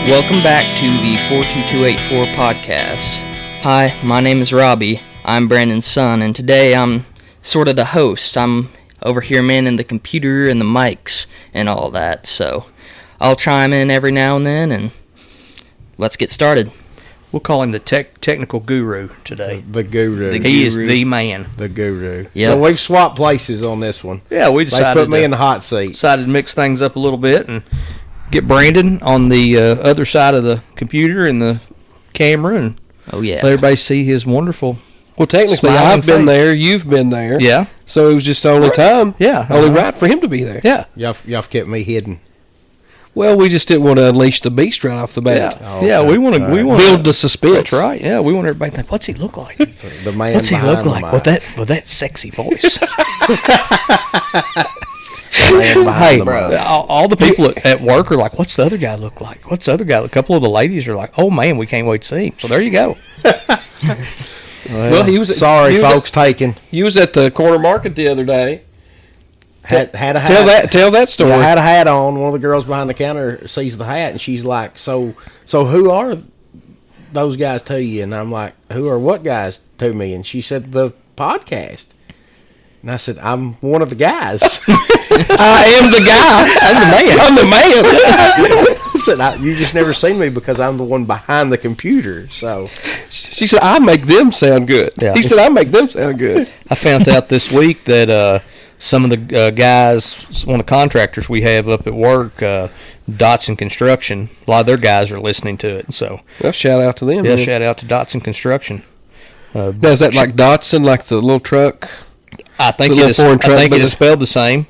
Welcome back to the 42284 podcast. Hi, my name is Robbie. I'm Brandon's son, and today I'm sort of the host. I'm over here manning the computer and the mics and all that, so I'll chime in every now and then, and let's get started. We'll call him the technical guru today. The guru. He is the man. The guru. Yep. So we've swapped places on this one. Yeah, we decided they put me in the hot seat. Decided to mix things up a little bit and get Brandon on the other side of the computer and the camera and let everybody see his wonderful. Well, technically, I've been there. You've been there. Yeah. So it was just the only time. Yeah. Only right for him to be there. Yeah. Y'all kept me hidden. Well, we just didn't want to unleash the beast right off the bat. Yeah. Yeah. We want to build the suspense. That's right. Yeah. We want everybody to think, what's he look like? The man. What's he look like with that sexy voice? Hey, bro! All the people at work are like, "What's the other guy look like? What's the other guy?" A couple of the ladies are like, "Oh man, we can't wait to see him." So there you go. Well, he was folks. Taken. You was at the corner market the other day. Had a hat. Tell that story. I had a hat on. One of the girls behind the counter sees the hat, and she's like, "So who are those guys to you?" And I'm like, "Who are what guys to me?" And she said, "The podcast." And I said, "I'm one of the guys." I am the guy. I'm the man. I said, "You just never seen me because I'm the one behind the computer." So she said, "I make them sound good." Yeah. He said, "I make them sound good." I found out this week that some of the guys, one of the contractors we have up at work, Dotson Construction, a lot of their guys are listening to it. So, well, shout out to them. Yeah, man. Shout out to Dotson Construction. Now, is that like Dotson, like the little truck? I think it is spelled the same.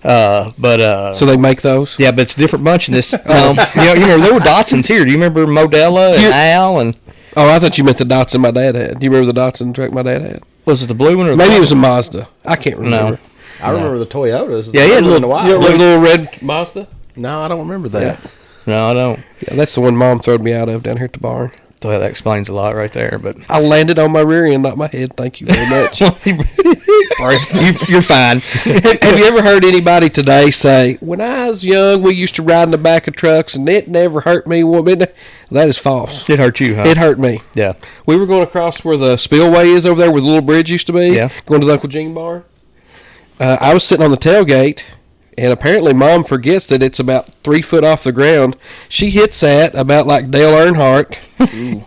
But so they make those? Yeah, but it's a different bunch in this. You remember there were Dotsons here. Do you remember Modella and Al and? Oh, I thought you meant the Datsun my dad had. Do you remember the Datsun truck my dad had? Was it the blue one or maybe it was a Mazda? I can't remember. No. I remember the Toyotas. Yeah, he had a little red Mazda. No, I don't remember that. Yeah. No, I don't. Yeah, that's the one Mom throwed me out of down here at the barn. Well, that explains a lot right there. But I landed on my rear end, not my head. Thank you very much. You're fine. Have you ever heard anybody today say, "When I was young, we used to ride in the back of trucks, and it never hurt me"? That is false. It hurt you, huh? It hurt me. Yeah. We were going across where the spillway is over there, where the little bridge used to be. Yeah. Going to the Uncle Gene barn. I was sitting on the tailgate. And apparently Mom forgets that it's about 3 foot off the ground. She hits that about like Dale Earnhardt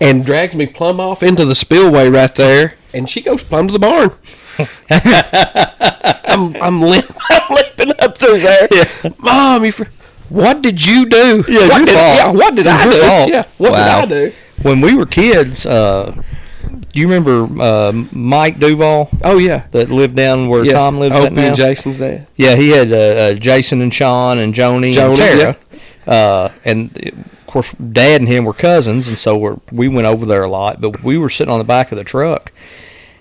and drags me plumb off into the spillway right there. And she goes plumb to the barn. I'm limping up through there. Yeah. Mom, what did you do? Yeah, what did I do? Yeah, what did I do? When we were kids, do you remember Mike Duval? Oh, yeah. That lived down where Tom lives at now? And Jason's dad. Yeah, he had Jason and Sean and Joni and Tara. Yeah. And, of course, Dad and him were cousins, and so we went over there a lot. But we were sitting on the back of the truck.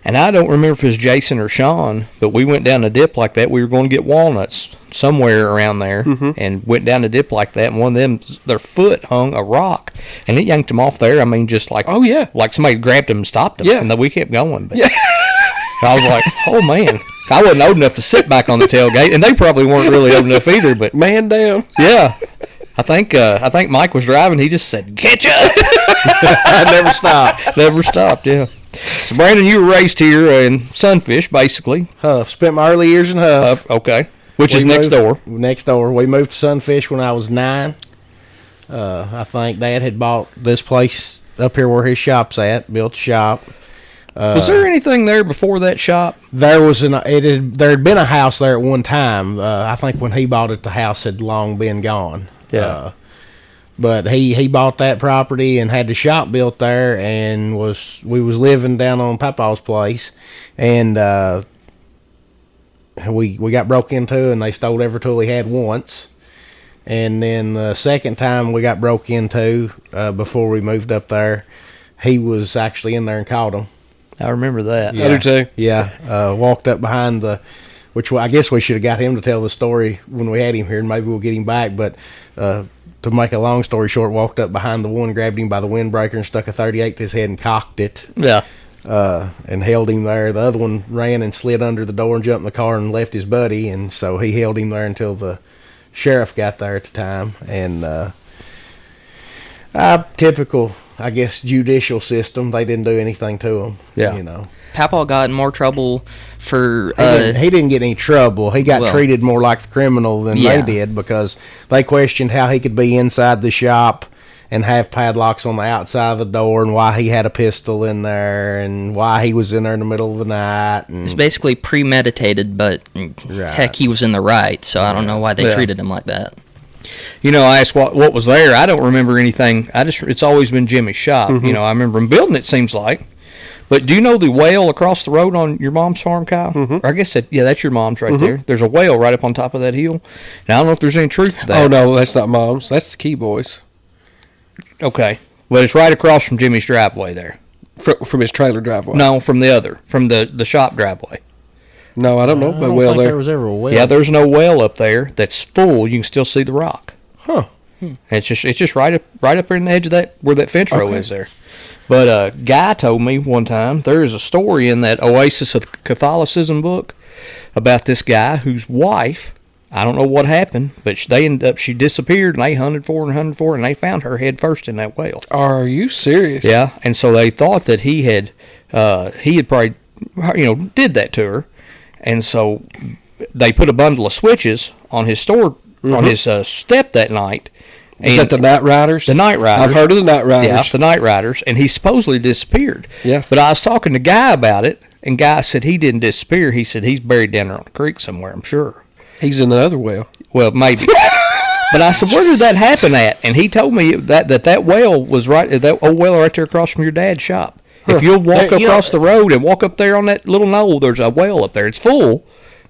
And I don't remember if it was Jason or Sean, but we went down a dip like that. We were going to get walnuts somewhere around there and went down a dip like that. And one of them, their foot hung a rock. And it yanked them off there. I mean, just like, oh, yeah, like somebody grabbed them and stopped them. Yeah. And then we kept going. But I was like, oh, man. I wasn't old enough to sit back on the tailgate. And they probably weren't really old enough either. But man down. Yeah. I think Mike was driving. He just said, "Catch up." I never stopped. Never stopped, yeah. So, Brandon, you were raised here in Sunfish, basically. Huff. Spent my early years in Huff. Okay. Which is next door. Next door. We moved to Sunfish when I was 9. I think Dad had bought this place up here where his shop's at, built a shop. Was there anything there before that shop? There had been a house there at one time. I think when he bought it, the house had long been gone. Yeah. But he bought that property and had the shop built there, and we was living down on Papa's place, and we got broke into, and they stole every tool he had once. And then the second time we got broke into, before we moved up there, he was actually in there and caught them. I remember that. Yeah. I do too. Yeah. Walked up behind which I guess we should have got him to tell the story when we had him here, and maybe we'll get him back. But to make a long story short, walked up behind the one, grabbed him by the windbreaker, and stuck a 38 to his head and cocked it. Yeah. And held him there. The other one ran and slid under the door and jumped in the car and left his buddy, and so he held him there until the sheriff got there at the time. And Typical, I guess, judicial system. They didn't do anything to him. Yeah. You know. Papa got in more trouble for... He didn't get any trouble. He got well, treated more like the criminal than they did, because they questioned how he could be inside the shop and have padlocks on the outside of the door, and why he had a pistol in there, and why he was in there in the middle of the night. And it's basically premeditated, but heck, he was in the right, so I don't know why they treated him like that. You know, I asked what was there. I don't remember anything. It's always been Jimmy's shop. You know, I remember him building it, seems like. But do you know the whale across the road on your mom's farm, Kyle? Or I guess that's your mom's right there. There's a whale right up on top of that hill. Now, I don't know if there's any truth to that. Oh, no, that's not mom's. That's the Key Boys. Okay. But it's right across from Jimmy's driveway there. From his trailer driveway? No, from the shop driveway. No, I don't know. I don't well, think there was ever a well. Yeah, there's no well up there that's full. You can still see the rock. Huh. And it's just right up in the edge of that, where that fence row is there. But a guy told me one time there is a story in that Oasis of Catholicism book about this guy whose wife, I don't know what happened, but she disappeared, and they hunted for her, and they found her head first in that well. Are you serious? Yeah, and so they thought that he had probably, did that to her, and so they put a bundle of switches on his store, on his step that night. Is that the Night Riders? The Night Riders. I've heard of the Night Riders. Yeah, the Night Riders, and he supposedly disappeared. Yeah. But I was talking to Guy about it, and Guy said he didn't disappear. He said he's buried down there on the creek somewhere, I'm sure. He's in the other well. Well, maybe. But I said, where did that happen at? And he told me that well was that old well right there across from your dad's shop. If you'll walk across the road and walk up there on that little knoll, there's a well up there. It's full.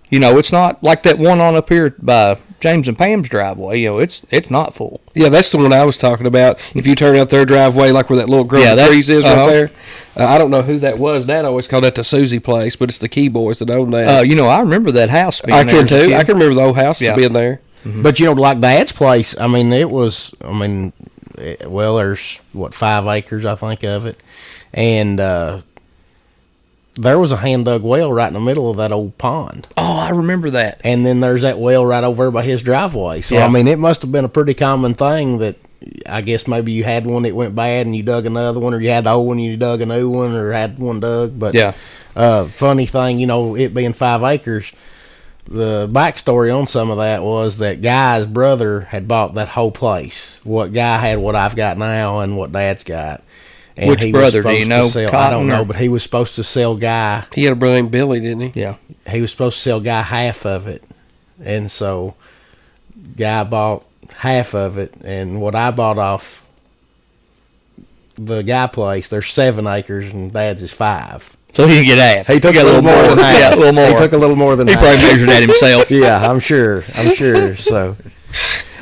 It's not like that one on up here by James and Pam's driveway. It's not full. Yeah, that's the one I was talking about. If you turn out their driveway, like where that little grove of trees is right there. I don't know who that was. Dad always called that the Susie place, but it's the Key Boys that own that. I remember that house being there. I can too. I can remember the old house being there. Mm-hmm. But like Dad's place, there's 5 acres, I think, of it, and there was a hand-dug well right in the middle of that old pond. Oh, I remember that. And then there's that well right over by his driveway. So, it must have been a pretty common thing that I guess maybe you had one that went bad and you dug another one, or you had the old one and you dug a new one, or had one dug. But, funny thing, it being 5 acres, the backstory on some of that was that Guy's brother had bought that whole place. What Guy had, what I've got now, and what Dad's got. And which brother, do you know? I don't know, but he was supposed to sell Guy. He had a brother named Billy, didn't he? Yeah. He was supposed to sell Guy half of it. And so Guy bought half of it. And what I bought off the Guy place, there's 7 acres, and Dad's is 5. So he didn't get half. He took a little more than half. Yeah, a little more. He took a little more than half. He probably measured that himself. Yeah, I'm sure. So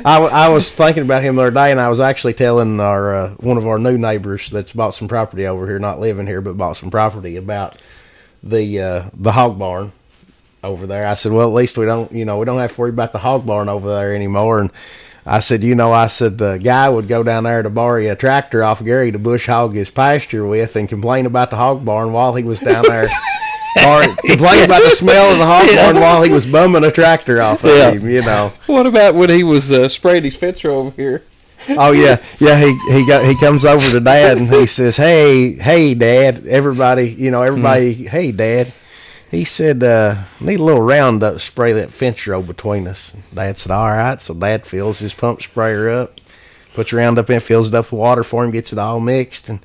I was thinking about him the other day, and I was actually telling our one of our new neighbors that's bought some property over here, not living here, but bought some property, about the hog barn over there. I said, well, at least we don't have to worry about the hog barn over there anymore. And I said, the guy would go down there to borrow a tractor off Gary to bush hog his pasture with, and complain about the hog barn while he was down there. Or complain about the smell of the hog barn while he was bumming a tractor off of him, What about when he was spraying his fence over here? Oh yeah. He comes over to Dad and he says, "Hey, Dad, everybody, hey, Dad." He said, "Need a little Roundup to spray that fence row between us." Dad said, "All right." So Dad fills his pump sprayer up, puts Roundup in, fills it up with water for him, gets it all mixed, and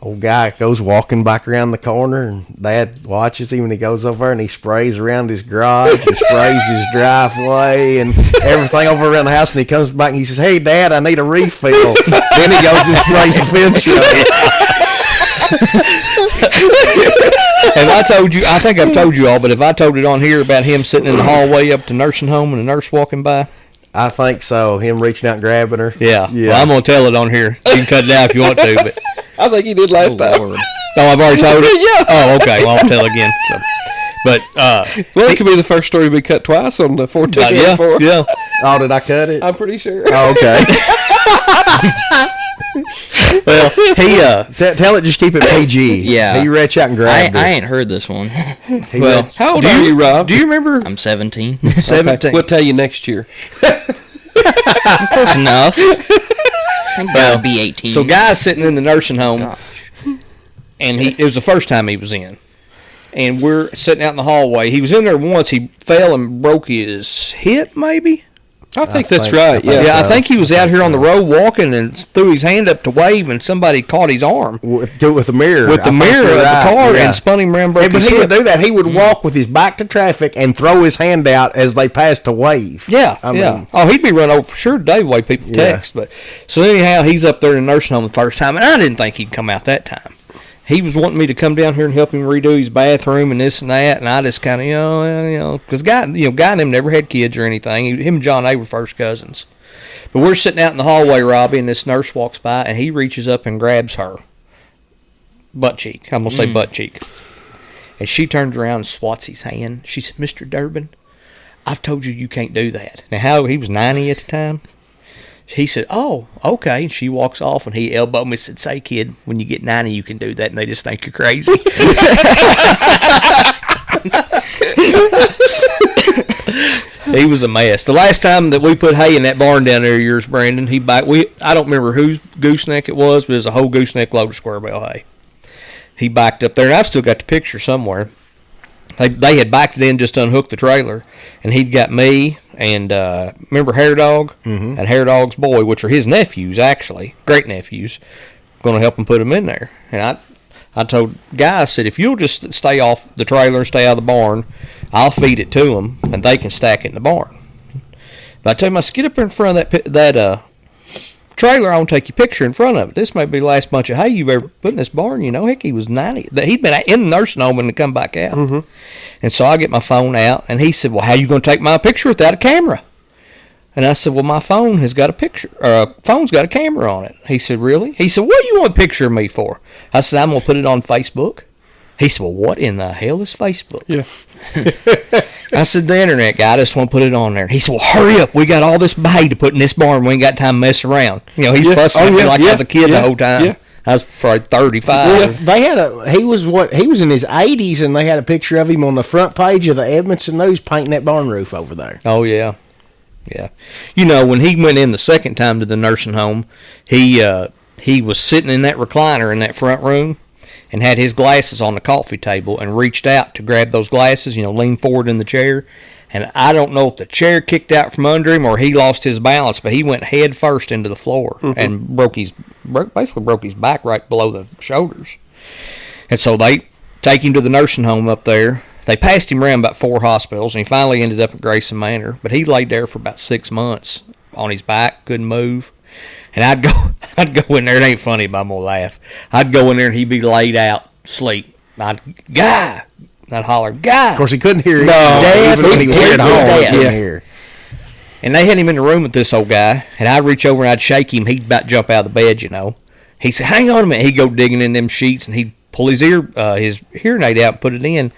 old guy goes walking back around the corner, and Dad watches him, and he goes over and he sprays around his garage and sprays his driveway and everything over around the house, and he comes back and he says, "Hey, Dad, I need a refill." Then he goes and sprays the fence row. Have I told you? I think I've told you all, but if I told it on here about him sitting in the hallway up to nursing home and a nurse walking by? I think so. Him reaching out and grabbing her. Yeah. Well, I'm going to tell it on here. You can cut it out if you want to, but I think he did last time. Oh, I've already told it? Yeah. Oh, okay. Well, I'll tell again. So, but well, it could be the first story we cut twice on the 14. Yeah. Oh, did I cut it? I'm pretty sure. Oh, okay. Well, he tell it, just keep it PG. Yeah. He reached out and grabbed it. I ain't heard this one. Well, how old are you, Rob? Do you remember? I'm 17. 17. We'll tell you next year. Close enough. Gotta be 18. So guy's sitting in the nursing home, Gosh. and it was the first time he was in. And we're sitting out in the hallway. He was in there once. He fell and broke his hip, maybe. I think that's right. I think he was out here on the road walking and threw his hand up to wave, and somebody caught his arm with the mirror. with the mirror of the car and spun him around. But he would do that. He would walk with his back to traffic and throw his hand out as they passed to wave. Yeah, I mean, oh, he'd be run over for sure today the way people text. But so anyhow, he's up there in the nursing home the first time, and I didn't think he'd come out that time. He was wanting me to come down here and help him redo his bathroom and this and that, and I just kind of, because guy and him never had kids or anything. Him and John, they were first cousins. But we're sitting out in the hallway, Robbie, and this nurse walks by, and he reaches up and grabs her butt cheek. I'm going to say butt cheek. And she turns around and swats his hand. She said, "Mr. Durbin, I've told you can't do that." Now, he was 90 at the time. He said, "Oh, okay." And she walks off, and he elbowed me and said, "Say, kid, when you get 90, you can do that," and they just think you're crazy. He was a mess. The last time that we put hay in that barn down there of yours, Brandon, I don't remember whose gooseneck it was, but it was a whole gooseneck load of square bale hay. He backed up there, and I've still got the picture somewhere. They had backed it in, just unhooked the trailer, and he'd got me and remember Hair Dog and Hair Dog's boy, which are his nephews, actually, great nephews, going to help him put them in there. And I told Guy, I said, if you'll just stay off the trailer and stay out of the barn, I'll feed it to them, and they can stack it in the barn. But I told him, I said, get up in front of that trailer, I want to take your picture in front of it. This may be the last bunch of hay you've ever put in this barn. Heck, he was 90. He'd been in the nursing home and come back out. And so I get my phone out, and he said, "Well, how you going to take my picture without a camera?" And I said, "Well, my phone has got a picture, phone's got a camera on it." He said, "Really?" He said, "What do you want a picture of me for?" I said, "I'm going to put it on Facebook." He said, "Well, what in the hell is Facebook?" Yeah. I said, "The internet guy, I just want to put it on there." He said, "Well, hurry up. We got all this hay to put in this barn. We ain't got time to mess around." He's fussing at me like I was a kid the whole time. Yeah. I was probably 35. They he was in his 80s, and they had a picture of him on the front page of the Edmondson News painting that barn roof over there. Oh, yeah. Yeah. When he went in the second time to the nursing home, he was sitting in that recliner in that front room and had his glasses on the coffee table and reached out to grab those glasses, leaned forward in the chair. And I don't know if the chair kicked out from under him or he lost his balance, but he went head first into the floor and basically broke his back right below the shoulders. And so they take him to the nursing home up there. They passed him around about 4 hospitals, and he finally ended up at Grayson Manor. But he laid there for about 6 months on his back, couldn't move. And I'd go in there. It ain't funny, but I'm gonna laugh. I'd go in there and he'd be laid out, sleep. I'd holler, "Guy!" Of course, he couldn't hear. Dad, even when he was here at home. He couldn't Yeah. hear. And they had him in the room with this old guy, and I'd reach over and I'd shake him. He'd about jump out of the bed, He'd say, "Hang on a minute." He'd go digging in them sheets, and he'd pull his hearing aid out and put it in.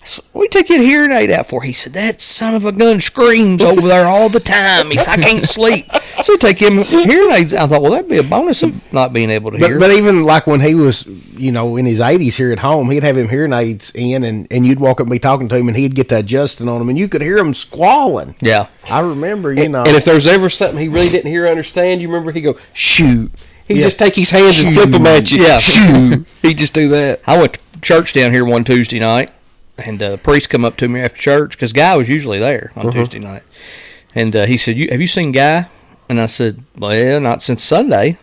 I said, "What do you take your hearing aid out for?" He said, "That son of a gun screams over there all the time. He said, I can't sleep." So he'd take him hearing aids. I thought, well, that'd be a bonus of not being able to hear. But even like when he was, in his 80s here at home, he'd have him hearing aids in, and you'd walk up and be talking to him, and he'd get to adjusting on him, and you could hear him squalling. Yeah. I remember, And if there was ever something he really didn't hear or understand, you remember he'd go, "Shoot." He'd just take his hands and flip them at you. Yeah. Shoot. He'd just do that. I went to church down here one Tuesday night, and the priest come up to me after church, because Guy was usually there on Tuesday night. And he said, "Have you seen Guy?" And I said, "Well, not since Sunday."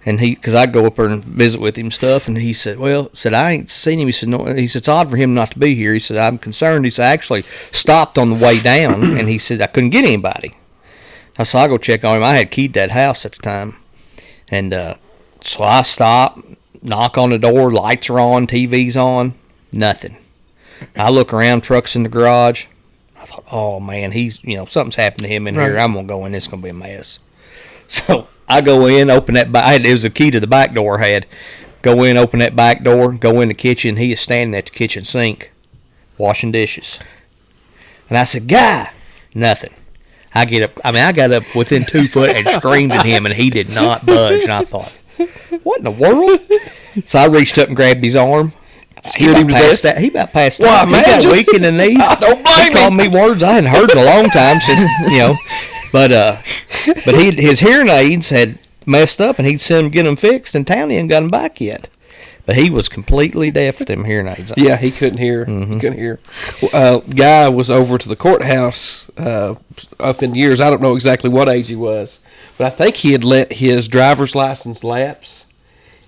And because I'd go up there and visit with him and stuff, and he said, "I ain't seen him." He said, "No." He said, "It's odd for him not to be here." He said, "I'm concerned." He said, "I actually stopped on the way down," and he said, "I couldn't get anybody." I said, "I'll go check on him." I had keyed that house at the time. And so I stop, knock on the door, lights are on, TV's on, nothing. I look around, truck's in the garage. I thought, oh, man, something's happened to him in here. I'm going to go in, it's going to be a mess. So I go in, open that back. It was a key to the back door I had. Go in, open that back door, go in the kitchen. He is standing at the kitchen sink, washing dishes. And I said, "Guy," nothing. I got up within 2 foot and screamed at him, and he did not budge. And I thought, what in the world? So I reached up and grabbed his arm. He about passed that. He about passed out. He got weak in the knees. Don't blame He called me words I hadn't heard in a long time since, But his hearing aids had messed up, and he'd send them get them fixed, and Townie hadn't got them back yet. But he was completely deaf with them hearing aids on. Yeah, he couldn't hear. Mm-hmm. He couldn't hear. Guy was over to the courthouse up in years. I don't know exactly what age he was, but I think he had let his driver's license lapse.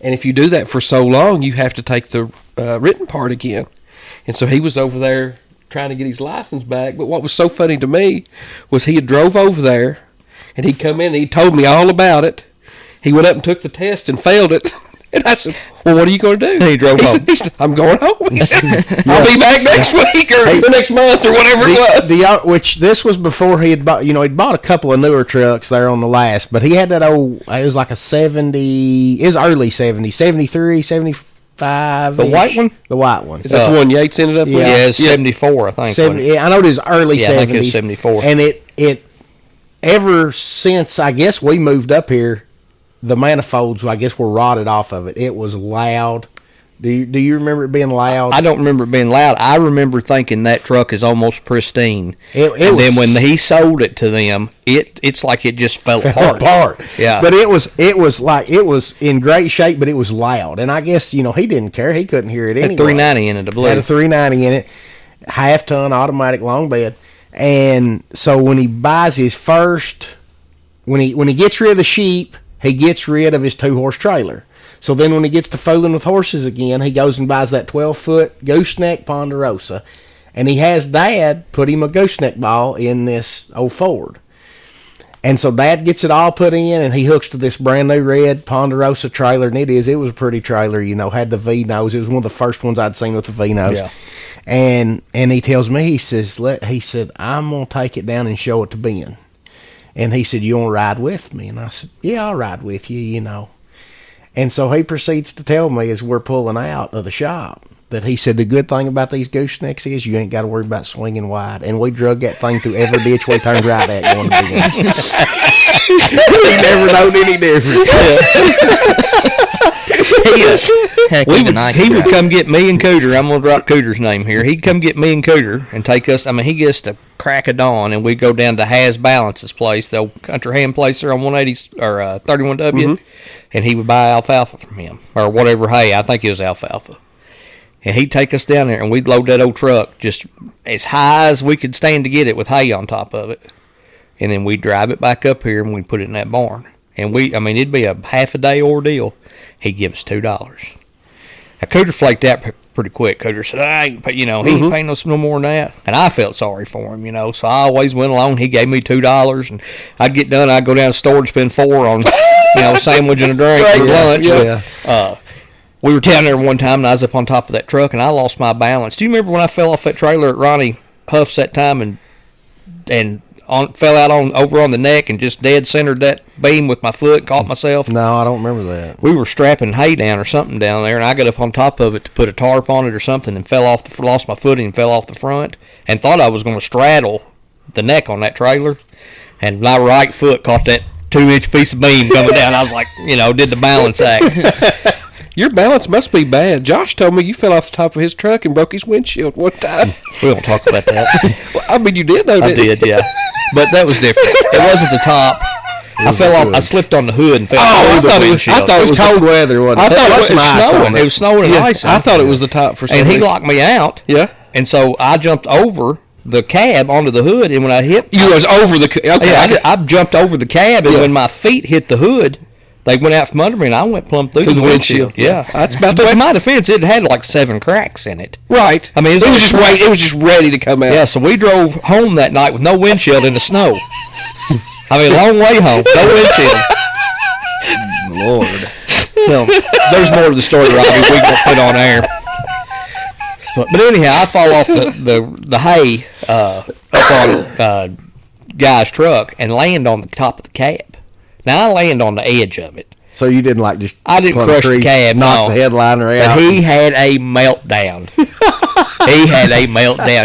And if you do that for so long, you have to take the written part again. And so he was over there trying to get his license back. But what was so funny to me was he had drove over there, and he'd come in and he told me all about it. He went up and took the test and failed it. And I said, well, what are you going to do? And he drove home. He said, I'm going home. He said, I'll be back next week or the next month or whatever it was. Which this was before he had bought, he'd bought a couple of newer trucks there on the last, but he had that old, it was like a 70, it was early 70s, 73, 75. The white one? The white one. Is that the one Yates ended up with? Yeah, it's 74, I think. 70, yeah, I know it was early 70s. I think it was 74. And it ever since, I guess, we moved up here, the manifolds, I guess, were rotted off of it. It was loud. Do you remember it being loud? I don't remember it being loud. I remember thinking that truck is almost pristine. Then when he sold it to them, it's like it just fell apart. Yeah. But it was in great shape, but it was loud. And I guess, he didn't care. He couldn't hear it anyway. Had 390 in it, I believe. Had a 390 in it, half-ton automatic long bed. And so when he buys his first, when he gets rid of the sheep, he gets rid of his 2-horse trailer. So then when he gets to fooling with horses again, he goes and buys that 12-foot gooseneck Ponderosa. And he has Dad put him a gooseneck ball in this old Ford. And so Dad gets it all put in, and he hooks to this brand new red Ponderosa trailer. And it was a pretty trailer, had the V-nose. It was one of the first ones I'd seen with the V-nose. Yeah. And he tells me, he said, I'm going to take it down and show it to Ben. And he said, you want to ride with me? And I said, yeah, I'll ride with you, And so he proceeds to tell me as we're pulling out of the shop that he said the good thing about these goosenecks is you ain't got to worry about swinging wide. And we drug that thing through every ditch we turned right at going to Ben's. He never known any different. He would come get me and Cooter. I'm going to drop Cooter's name here. He'd come get me and Cooter and take us. He gets to crack of dawn, and we go down to Has Balance's place, the old country ham place there on 180 or 31W, and he would buy alfalfa from him or whatever hay. I think it was alfalfa. And he'd take us down there, and we'd load that old truck just as high as we could stand to get it with hay on top of it. And then we'd drive it back up here, and we'd put it in that barn. And it'd be a half-a-day ordeal. He'd give us $2. Now, Cooter flaked out pretty quick. Cooter said, he ain't paying us no more than that. And I felt sorry for him, so I always went along. He gave me $2, and I'd get done. I'd go down to the store and spend $4 on, a sandwich and a drink for lunch. Yeah. We were down there one time, and I was up on top of that truck, and I lost my balance. Do you remember when I fell off that trailer at Ronnie Huff's that time and fell out over on the neck and just dead centered that beam with my foot, caught myself? No, I don't remember that. We were strapping hay down or something down there, and I got up on top of it to put a tarp on it or something and lost my footing and fell off the front and thought I was going to straddle the neck on that trailer, and my right foot caught that 2-inch piece of beam coming down. I was like, did the balance act. Your balance must be bad. Josh told me you fell off the top of his truck and broke his windshield one time. We don't talk about that. Well, you did, though, didn't you? I did, yeah. But that was different. It wasn't the top. I fell off. I slipped on the hood and fell through the windshield. I thought it was cold weather, wasn't it? I thought it was snowing. It was snowing and ice. I thought it was the top for some reason. And he locked me out. Yeah. And so I jumped over the cab onto the hood, and when I hit... You was over the... Okay. Yeah, I jumped over the cab, and when my feet hit the hood... They went out from under me, and I went plumb through the windshield. Yeah, that's about. But to my defense, it had like 7 cracks in it. Right. I mean, it was just ready to come out. Yeah. So we drove home that night with no windshield in the snow. I mean, a long way home, no windshield. Lord. So there's more to the story, Robbie. We can put on air. But anyhow, I fall off the hay up on guy's truck and land on the top of the cab. Now, I land on the edge of it. So you didn't I didn't crush the cab, knock the headliner out. But he had a meltdown.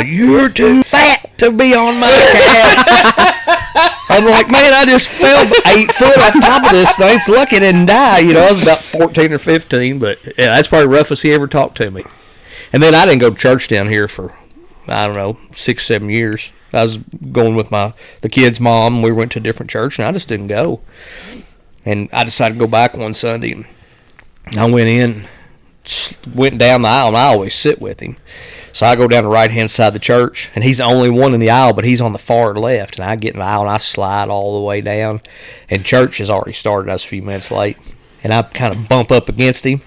You're too fat to be on my cab. I'm like, man, I just fell 8 foot off top of this thing. It's lucky I didn't die. I was about 14 or 15, but yeah, that's probably the roughest he ever talked to me. And then I didn't go to church down here for, 6, 7 years. I was going with the kid's mom. We went to a different church, and I just didn't go. And I decided to go back one Sunday, and I went down the aisle, and I always sit with him. So I go down the right-hand side of the church, and he's the only one in the aisle, but he's on the far left. And I get in the aisle, and I slide all the way down. And church has already started. I was a few minutes late. And I kind of bump up against him.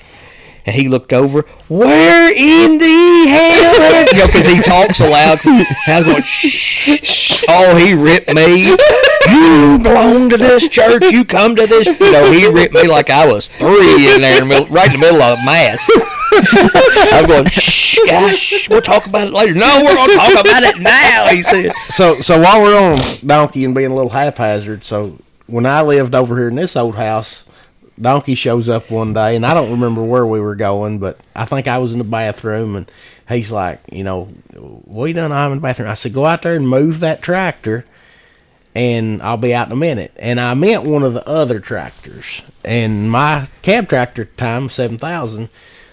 And he looked over, where in the hell? You know, because he talks so loud. I was going, shh. Oh, he ripped me. You belong to this church. You come to this. You know, he ripped me like I was 3 in there, right in the middle of mass. I'm going, shh, gosh, we'll talk about it later. No, we're going to talk about it now, he said. So while we're on Donkey and being a little haphazard, so when I lived over here in this old house, Donkey shows up one day, and I don't remember where we were going, but I think I was in the bathroom, and he's like, you know, what you done? I'm in the bathroom. I said, go out there and move that tractor, and I'll be out in a minute. And I meant one of the other tractors. And my cab tractor at the time, 7000,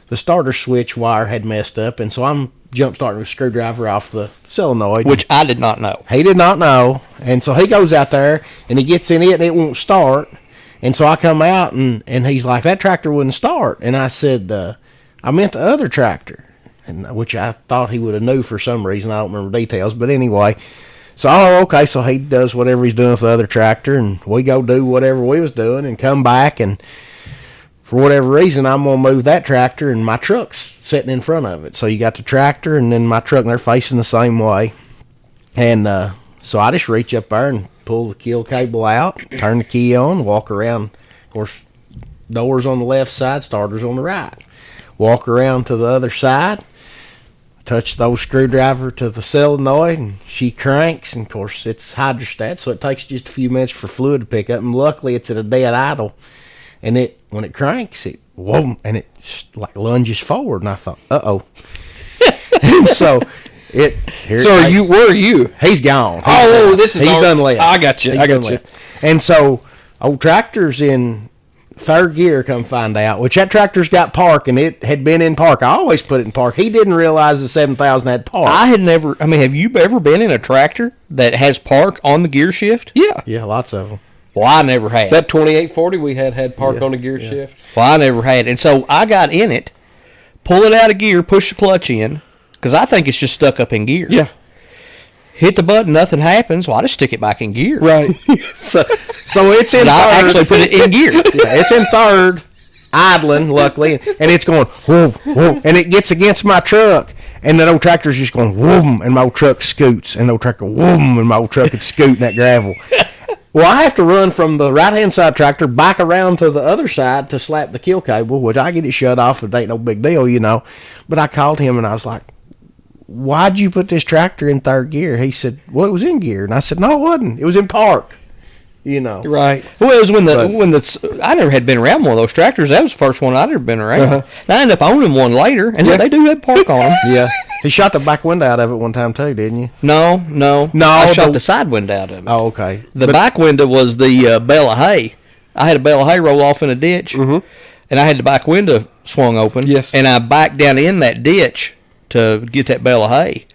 the starter switch wire had messed up, and so I'm jump starting with a screwdriver off the solenoid. Which I did not know. He did not know. And so he goes out there, and he gets in it, and it won't start. And so I come out, and he's like, that tractor wouldn't start. And I said, I meant the other tractor, and which I thought he would have knew for some reason. I don't remember details. But anyway, so, okay, so he does whatever he's doing with the other tractor, and we go do whatever we was doing and come back, and for whatever reason, I'm going to move that tractor, and my truck's sitting in front of it. So you got the tractor and then my truck, and they're facing the same way. And so I just reach up there and pull the kill cable out, turn the key on, walk around. Of course, doors on the left side, starters on the right. Walk around to the other side, touch the old screwdriver to the solenoid, and she cranks. And, of course, it's hydrostat, so it takes just a few minutes for fluid to pick up. And luckily, it's at a dead idle. And when it cranks, it whoa, and it like lunges forward. And I thought, uh-oh. And so where are you? He's gone. He's done left. I got you. Left. And so old tractor's in third gear, come find out, which that tractor's got park, and it had been in park. I always put it in park. He didn't realize the 7000 had park. Have you ever been in a tractor that has park on the gear shift? Yeah. Yeah, lots of them. Well, I never had. That 2840 we had park on the gear shift. Well, I never had. And so I got in it, pull it out of gear, push the clutch in, because I think it's just stuck up in gear. Yeah. Hit the button, nothing happens. Well, I just stick it back in gear. Right. so it's in third. I actually put it in gear. Yeah, it's in third, idling, luckily, and it's going, whoa, whoa, and it gets against my truck. And that old tractor's just going, whoom, and my old truck scoots. And the old tractor, whoom, and my old truck is scooting that gravel. Well, I have to run from the right-hand side tractor back around to the other side to slap the kill cable, which I get it shut off. It ain't no big deal, you know. But I called him, and I was like, why'd you put this tractor in third gear? He said, well, it was in gear. And I said, no, it wasn't. It was in park, you know. Right. Well, it was I never had been around one of those tractors. That was the first one I'd ever been around. And I ended up owning one later, and they do have park on them. Yeah. He shot the back window out of it one time, too, didn't you? No. I shot the side window out of it. Oh, okay. The back window was the bale of hay. I had a bale of hay roll off in a ditch, and I had the back window swung open. Yes. And I backed down in that ditch to get that bale of hay.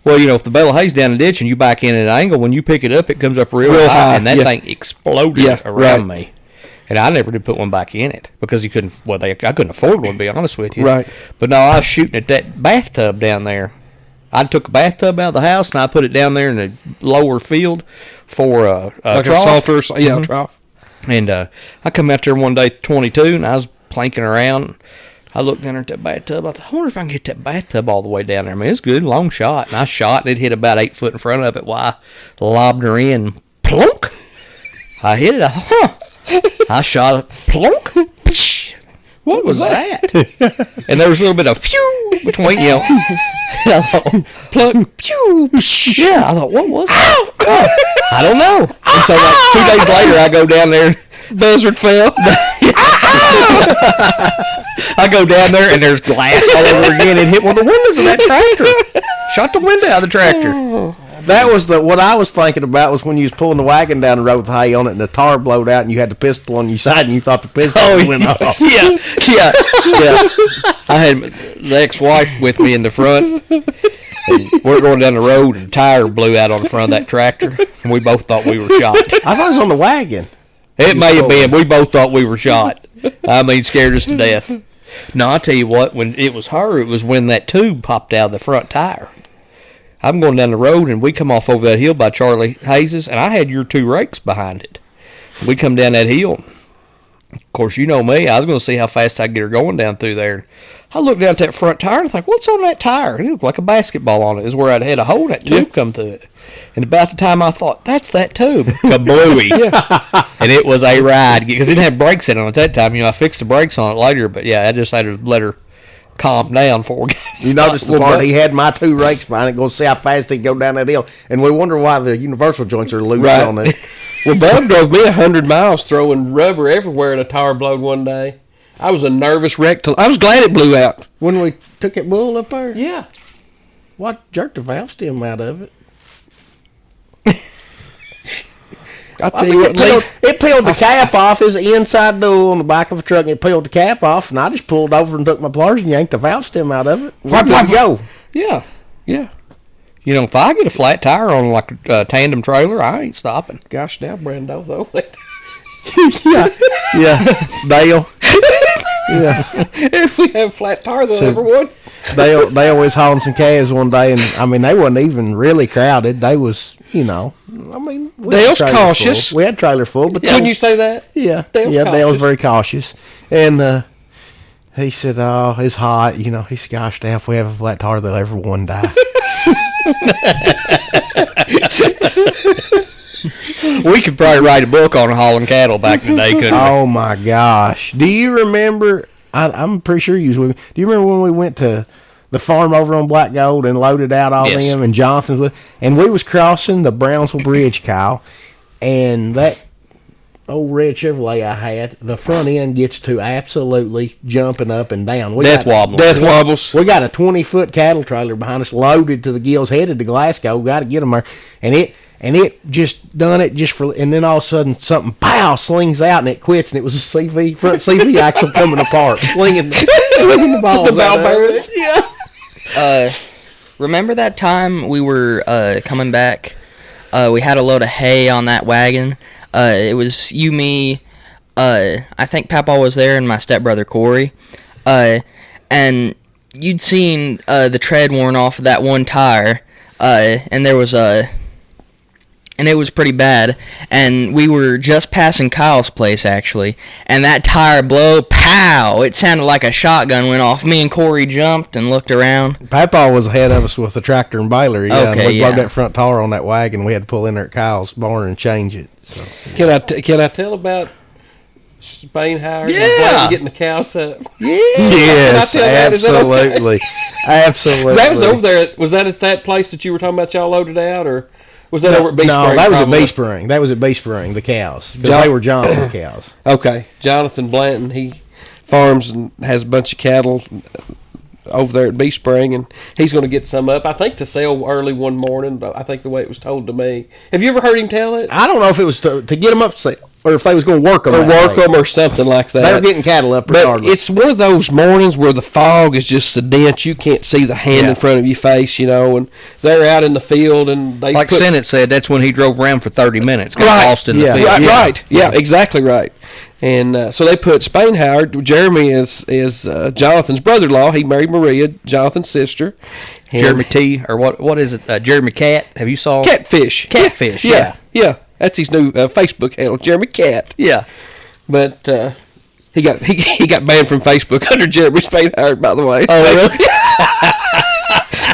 Well, you know, if the bale of hay's down the ditch and you back in at an angle, when you pick it up, it comes up real high, and that thing exploded around me. And I never did put one back in it because I couldn't afford one, to be honest with you. Right. But no, I was shooting at that bathtub down there. I took a bathtub out of the house and I put it down there in the lower field for a like trough. a salter, trough. And I come out there one day, 22, and I was planking around. I looked down there at that bathtub. I thought, I wonder if I can get that bathtub all the way down there. I mean, it's a good, long shot. And I shot, and it hit about 8 foot in front of it. Well, I lobbed her in. Plunk! I hit it. I thought, I shot it. Plunk! What was that? And there was a little bit of phew between, you know. I thought, plunk, pew. Yeah, I thought, what was that? I don't know. And so like 2 days later, I go down there. Buzzard fell. I go down there, and there's glass all over again, and hit one of the windows of that tractor. Shot the window out of the tractor. That was what I was thinking about was when you was pulling the wagon down the road with hay on it, and the tar blowed out, and you had the pistol on your side, and you thought the pistol went off. Yeah. I had the ex-wife with me in the front, and we're going down the road, and a tire blew out on the front of that tractor, and we both thought we were shot. I thought it was on the wagon. It may have been. We both thought we were shot. I mean, scared us to death. No, I'll tell you what, when it was her, it was when that tube popped out of the front tire. I'm going down the road, and we come off over that hill by Charlie Hayes's, and I had your 2 rakes behind it. We come down that hill. Of course, you know me. I was going to see how fast I could get her going down through there. I looked down at that front tire, and I thought, what's on that tire? And it looked like a basketball on it. Is where I'd had a hole in that tube come through it. And about the time I thought, that's that tube. Kablooey. And it was a ride. Because it didn't have brakes in it at that time. I fixed the brakes on it later. But, yeah, I just had to let her calm down before we got You noticed the part he had my 2 rakes behind it, going to see how fast he'd go down that hill. And we wonder why the universal joints are loose on it. Well, Bub drove me 100 miles throwing rubber everywhere, and a tire blowed one day. I was a nervous wreck. I was glad it blew out. When we took that bull up there? Yeah. What jerked the valve stem out of it? I'll tell you what, it peeled the cap off. His inside door on the back of a truck, and it peeled the cap off, and I just pulled over and took my pliers and yanked the valve stem out of it. Where'd it go? Yeah. Yeah. You know, if I get a flat tire on like a tandem trailer, I ain't stopping. Gosh, now, Brando, though. Yeah. Dale. Yeah. If we have a flat tire, they'll ever one. Dale was hauling some calves one day, and I mean, they wasn't even really crowded. They was, I mean, Dale's cautious. We had trailer full, but Couldn't you say that? Yeah. Dale's Dale's very cautious. And he said, oh, it's hot. He said, gosh, Dale, if we have a flat tire, they'll ever one die. We could probably write a book on hauling cattle back in the day, couldn't we? Oh, my gosh. Do you remember? I'm pretty sure you was with me. Do you remember when we went to the farm over on Black Gold and loaded out all them and Jonathan's with? And we was crossing the Brownsville Bridge, Kyle, and that old red Chevrolet I had, the front end gets to absolutely jumping up and down. Death wobbles. We got a 20-foot cattle trailer behind us loaded to the gills, headed to Glasgow. Got to get them there. And it just done it and then all of a sudden something, pow, slings out and it quits, and it was a front CV axle coming apart, slinging the balls. The ball bearings. Yeah. Remember that time we were coming back? We had a load of hay on that wagon. It was you, me, I think Papa was there, and my stepbrother Corey. And you'd seen the tread worn off of that one tire, and there was and it was pretty bad. And we were just passing Kyle's place, actually, and that tire blow, pow! It sounded like a shotgun went off. Me and Corey jumped and looked around. Papa was ahead of us with the tractor and baler. Yeah, okay, we blowed that front tire on that wagon. We had to pull in there at Kyle's barn and change it. So. Can I tell about Spain Howard and getting the cows up? Yes, absolutely. Absolutely. That was over there. Was that at that place that you were talking about y'all loaded out, or was that over at B Spring? No, that was at B Spring. That was at B Spring, the cows. Because they were Jonathan cows. Okay. Jonathan Blanton, he farms and has a bunch of cattle over there at B Spring, and he's going to get some up, I think, to sell early one morning. I think the way it was told to me. Have you ever heard him tell it? I don't know if it was to get them up to sale, or if they was going to work them. Or work them or something like that. They were getting cattle up regardless. But it's one of those mornings where the fog is just so dense you can't see the hand in front of your face, and they're out in the field, and they like Sennett said, that's when he drove around for 30 minutes, got lost in the field. Right, exactly right. And so they put Spain Howard. Jeremy is Jonathan's brother-in-law. He married Maria, Jonathan's sister. And Jeremy T, or what is it? Jeremy Cat. Have you saw Catfish? Catfish. Yeah. That's his new Facebook handle, Jeremy Cat. Yeah, but he got banned from Facebook under Jeremy Spain Howard, by the way. Oh, really?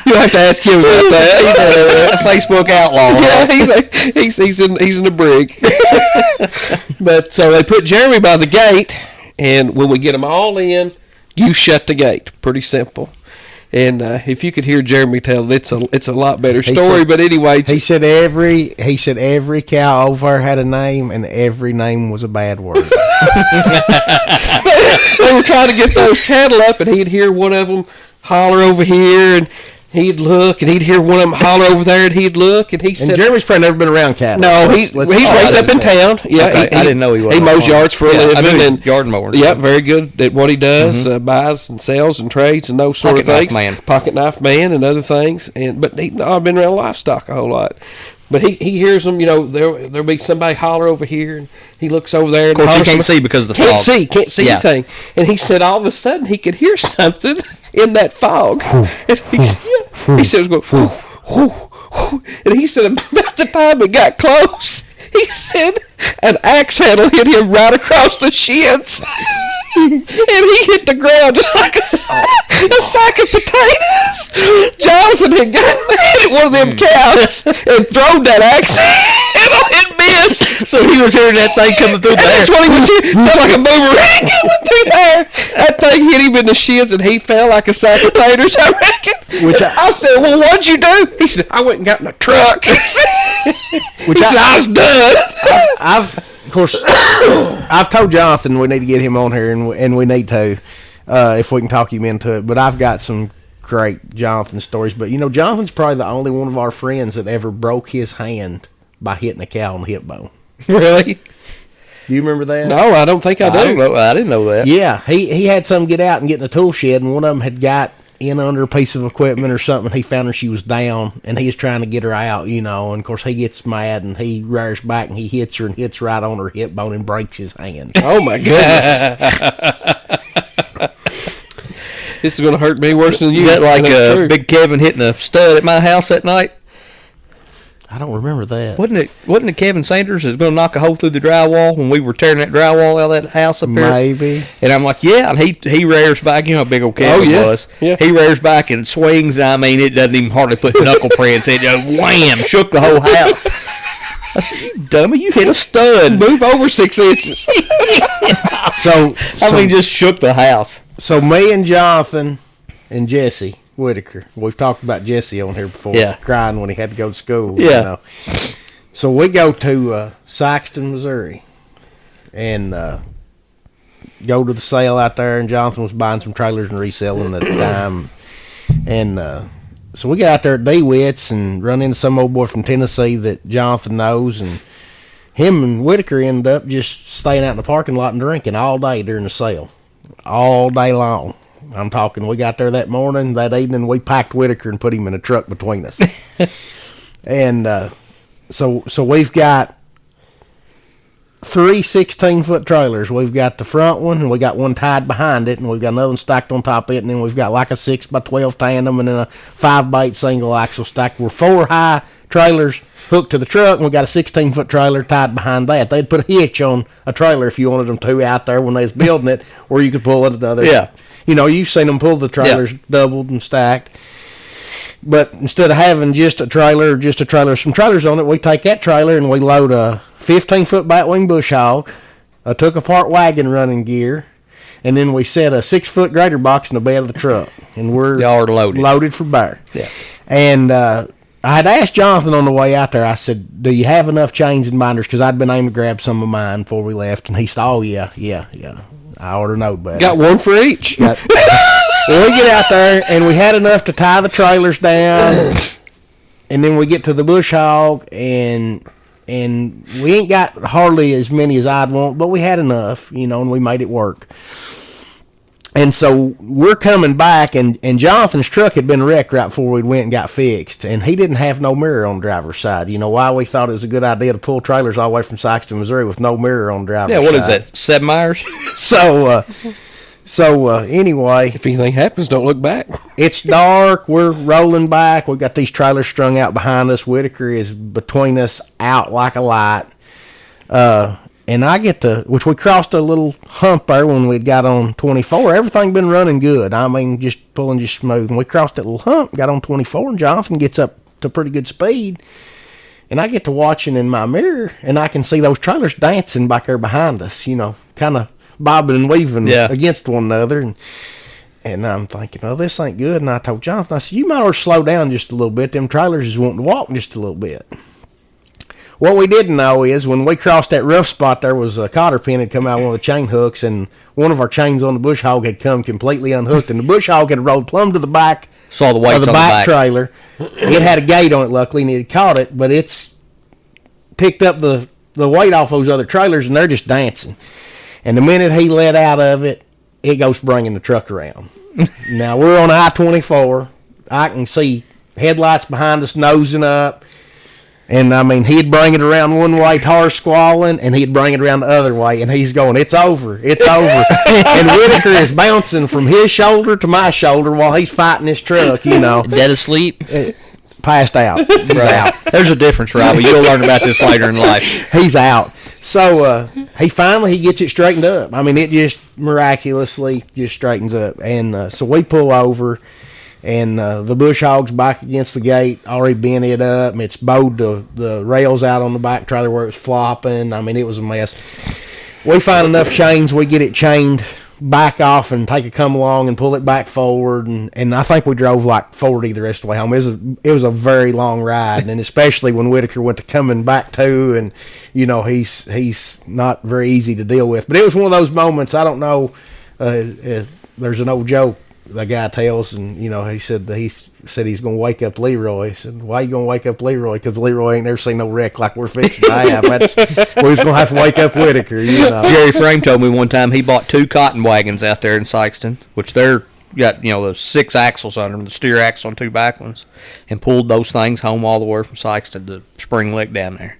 You have to ask him about that. He's a Facebook outlaw. Yeah, he's in the brig. But so they put Jeremy by the gate, and when we get them all in, you shut the gate. Pretty simple. And if you could hear Jeremy tell it, it's a lot better story. But anyway, he said every cow over there had a name, and every name was a bad word. They were trying to get those cattle up, and he'd hear one of them holler over here, and he'd look, and he'd hear one of them holler over there, and he'd look, and he said, Jeremy's probably never been around cattle. No, he's raised up in town. Yeah, okay. I didn't know he was. He mows yards for a living. I knew and yard mower. Yep, very good at what he does. Buys and sells and trades and those sort of things. Pocket knife man. Pocket knife man and other things. But I've been around livestock a whole lot. But he hears them, there'll be somebody holler over here, and he looks over there. Of course, he can't see because of the fog. Can't see anything. And he said all of a sudden he could hear something in that fog. And he said it was going, whoo, whoo. And he said about the time it got close, he said an axe handle hit him right across the shins. And he hit the ground just like a sack of potatoes. Jonathan had got mad at one of them cows and thrown that axe handle and missed. So he was hearing that thing coming through the air. That's what he was hearing. Sounded like a boomerang coming through the air. That thing hit him in the shins and he fell like a sack of potatoes, I reckon. I said, well, what'd you do? He said, I went and got in a truck. Which I was done. Of course, I've told Jonathan we need to get him on here, and we need to, if we can talk him into it. But I've got some great Jonathan stories. But, Jonathan's probably the only one of our friends that ever broke his hand by hitting a cow on the hip bone. Really? Do you remember that? No, I don't think I do. I didn't know that. Yeah, he had some get out and get in the tool shed, and one of them had got in under a piece of equipment or something. He found her, she was down, and he was trying to get her out, and of course he gets mad and he rears back and he hits her and hits right on her hip bone and breaks his hand. Oh my goodness. This is going to hurt me worse than you. Is that like Big Kevin hitting a stud at my house that night? I don't remember that. Wasn't it Kevin Sanders that was going to knock a hole through the drywall when we were tearing that drywall out of that house up there? Maybe. And I'm like, yeah, and he rears back. You know how big old Kevin was. Yeah. He rears back and swings. I mean, it doesn't even hardly put knuckle prints. It just wham, shook the whole house. I said, you dummy, you hit a stud. Move over 6 inches. So just shook the house. So me and Jonathan and Jesse Whitaker. We've talked about Jesse on here before. Yeah. Crying when he had to go to school. Yeah. So we go to Saxton, Missouri, and go to the sale out there. And Jonathan was buying some trailers and reselling at the time. And so we got out there at DeWitt's and run into some old boy from Tennessee that Jonathan knows. And him and Whitaker ended up just staying out in the parking lot and drinking all day during the sale. All day long. I'm talking, we got there that morning, that evening, we packed Whitaker and put him in a truck between us. And so we've got 3 16-foot trailers. We've got the front one, and we got one tied behind it, and we've got another one stacked on top of it, and then we've got like a 6x12 tandem and then a 5x8 single axle stacked. We're 4 high trailers hooked to the truck, and we got a 16-foot trailer tied behind that. They'd put a hitch on a trailer if you wanted them to out there when they was building it, or you could pull it another. Yeah. You've seen them pull the trailers doubled and stacked. But instead of having just a trailer, some trailers on it, we take that trailer and we load a 15-foot batwing bush hog, a took-apart wagon running gear, and then we set a 6-foot grader box in the bed of the truck. And we're loaded for bear. Yeah. And I had asked Jonathan on the way out there, I said, do you have enough chains and binders? Because I'd been aiming to grab some of mine before we left. And he said, oh, yeah. I ought to know better. Got one for each. Well, we get out there, and we had enough to tie the trailers down, and then we get to the bush hog, and we ain't got hardly as many as I'd want, but we had enough, and we made it work. And so we're coming back, and Jonathan's truck had been wrecked right before we went and got fixed, and he didn't have no mirror on the driver's side. You know why we thought it was a good idea to pull trailers all the way from Saxton, Missouri with no mirror on the driver's side? Yeah, what is that, 7 miles? So anyway, if anything happens, don't look back. It's dark. We're rolling back. We've got these trailers strung out behind us. Whitaker is between us, out like a light. And I get which we crossed a little hump there when we got on 24. Everything been running good. I mean, just pulling just smooth. And we crossed that little hump, got on 24, and Jonathan gets up to pretty good speed. And I get to watching in my mirror, and I can see those trailers dancing back there behind us, kind of bobbing and weaving against one another. And I'm thinking, oh, this ain't good. And I told Jonathan, I said, you might as well slow down just a little bit. Them trailers is wanting to walk just a little bit. What we didn't know is when we crossed that rough spot, there was a cotter pin had come out of one of the chain hooks, and one of our chains on the bush hog had come completely unhooked, and the bush hog had rolled plumb to the back Saw the weights of the on back the back trailer. It had a gate on it, luckily, and it had caught it, but it's picked up the weight off those other trailers, and they're just dancing. And the minute he let out of it, it goes bringing the truck around. Now, we're on I-24. I can see headlights behind us nosing up. And, I mean, he'd bring it around one way, tar squalling, and he'd bring it around the other way, and he's going, it's over, it's over. And Whitaker is bouncing from his shoulder to my shoulder while he's fighting his truck, you know. Dead asleep? Passed out. He's out. There's a difference, Robbie. You'll learn about this later in life. He's out. So he gets it straightened up. I mean, it just miraculously just straightens up. And so we pull over, and the bush hog's back against the gate, already bent it up. It's bowed the rails out on the back trailer where it was flopping. I mean, it was a mess. We find enough chains, we get it chained back off and take a come along and pull it back forward. And I think we drove like 40 the rest of the way home. It was a very long ride, and especially when Whitaker went to coming back too. And, you know, he's not very easy to deal with. But it was one of those moments, I don't know, there's an old joke the guy tells, and, you know, he said he's going to wake up Leroy. He said, why you going to wake up Leroy? Because Leroy ain't never seen no wreck like we're fixing to have. We're just going to have to wake up Whitaker, you know. Jerry Frame told me one time he bought 2 cotton wagons out there in Sykeston, which they're got, you know, the 6 axles under them, the steer axle and 2 back ones, and pulled those things home all the way from Sykeston to Spring Lick down there.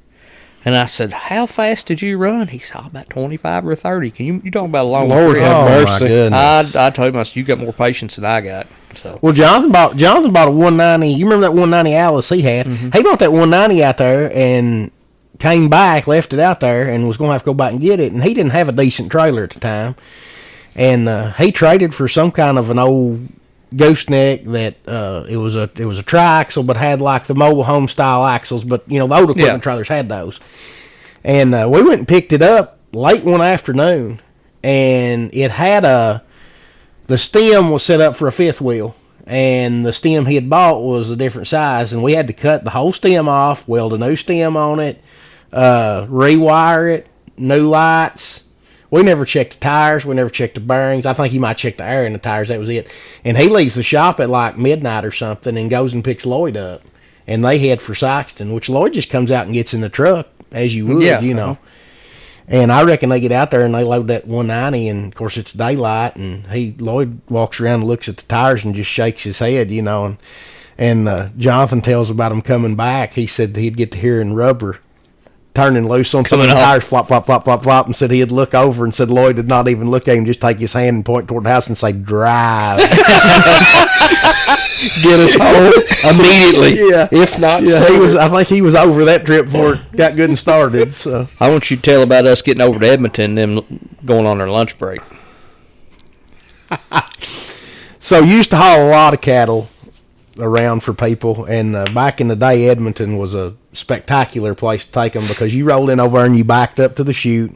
And I said, how fast did you run? He said, about 25 or 30. You talking about a long Lord trip? have Oh, mercy. my goodness. I told him, I said, you got more patience than I got. So. Well, Jonathan bought a 190. You remember that 190 Alice he had? Mm-hmm. He bought that 190 out there and came back, left it out there, and was going to have to go back and get it. And he didn't have a decent trailer at the time. And he traded for some kind of an old gooseneck that it was a triaxle, but had like the mobile home style axles. But, you know, the old equipment trailers had those. And we went and picked it up late one afternoon, and it had the stem was set up for a 5th wheel, and the stem he had bought was a different size, and we had to cut the whole stem off, weld a new stem on it, rewire it, new lights. We never checked the tires. We never checked the bearings. I think he might check the air in the tires. That was it. And he leaves the shop at like midnight or something and goes and picks Lloyd up, and they head for Sykeston, which Lloyd just comes out and gets in the truck as you would, you know. And I reckon they get out there and they load that 190, and of course it's daylight, and Lloyd walks around and looks at the tires and just shakes his head, you know. And Jonathan tells about him coming back. He said he'd get to hearing rubber turning loose on some of the tires, flop, flop, flop, flop, flop, and said he'd look over and said Lloyd did not even look at him, just take his hand and point toward the house and say, drive. Get us home immediately. Yeah. If not, I think he was over that trip before it got good and started. So I want you to tell about us getting over to Edmonton and them going on their lunch break. So used to haul a lot of cattle around for people, and back in the day, Edmonton was a spectacular place to take them, because you rolled in over and you backed up to the chute,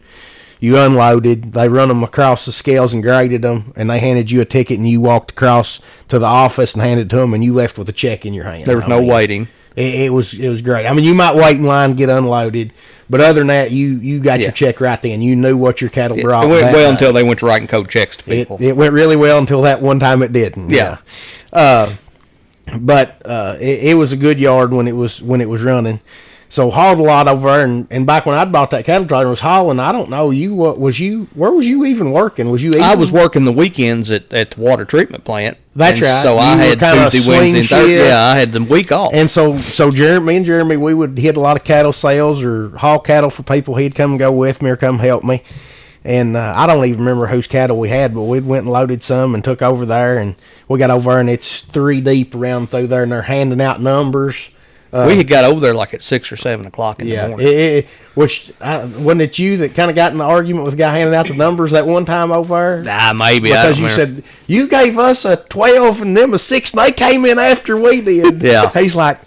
you unloaded, they run them across the scales and graded them, and they handed you a ticket, and you walked across to the office and handed it to them, and you left with a check in your hand. There was no waiting. It was great. I mean, you might wait in line to get unloaded, but other than that, you got your check right then. You knew what your cattle brought. It went well until they went to writing code checks to people. It went really well until that one time it didn't. Yeah. But it was a good yard when it was running. So hauled a lot over there, and back when I bought that cattle trailer and was hauling, I don't know, where was you even working? I was working the weekends at the water treatment plant. That's right. So I had Tuesday, Wednesday, and Thursday. Yeah, I had the week off. And so me and Jeremy, we would hit a lot of cattle sales or haul cattle for people. He'd come and go with me or come help me. And I don't even remember whose cattle we had, but we went and loaded some and took over there. And we got over there, and it's 3 deep around through there, and they're handing out numbers. We had got over there like at 6 or 7 o'clock in the morning. Wasn't it you that kind of got in the argument with the guy handing out the numbers that one time over there? Maybe. Because you said, you gave us a 12 and them a 6, and they came in after we did. Yeah. He's like,